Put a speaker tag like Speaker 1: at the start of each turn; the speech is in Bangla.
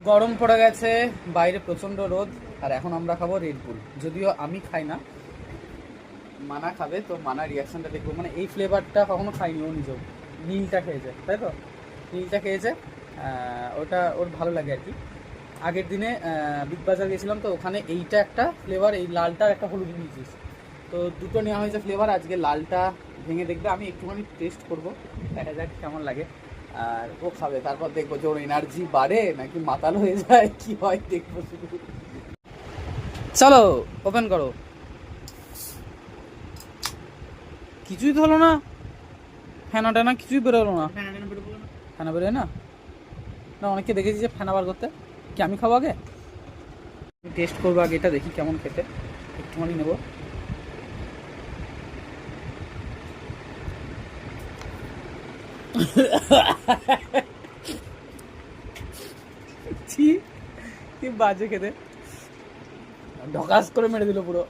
Speaker 1: গরম পড়ে গেছে, বাইরে প্রচণ্ড রোদ, আর এখন আমরা খাবো রেডবুল। যদিও আমি খাই না, মানা খাবে, তো মানা রিয়াকশনটা দেখবো। মানে এই ফ্লেভারটা কখনো খাইনি ও নিজেও। নীলটা খেয়েছে, তাই তো? নীলটা খেয়েছে, ওটা ওর ভালো লাগে আর কি। আগের দিনে বিগ বাজার গেছিলাম, তো ওখানে এইটা একটা ফ্লেভার, এই লালটার একটা হলুদ নিয়েছিস, তো দুটো নেওয়া হয়েছে ফ্লেভার। আজকে লালটা ভেঙে দেখবে, আমি একটুখানি টেস্ট করবো, দেখা যাক কেমন লাগে। আর ও খাবে, তারপর দেখবো যে ওর এনার্জি বাড়ে নাকি মাতাল হয়ে যায়, কি হয় দেখবো শুধু। চলো ওপেন করো। কিছুই তো হলো না, ফেনা টেনা কিছুই বেরোলো না। ফেনা বেরোয় না? না, অনেককে দেখেছি যে ফেনা বার করতে। কি আমি খাবো আগে? টেস্ট করবো আগে, এটা দেখি কেমন খেতে, একটুখানি নেবো। কি বাজে খেতে, ঢকাস করে মেরে দিল পুরো।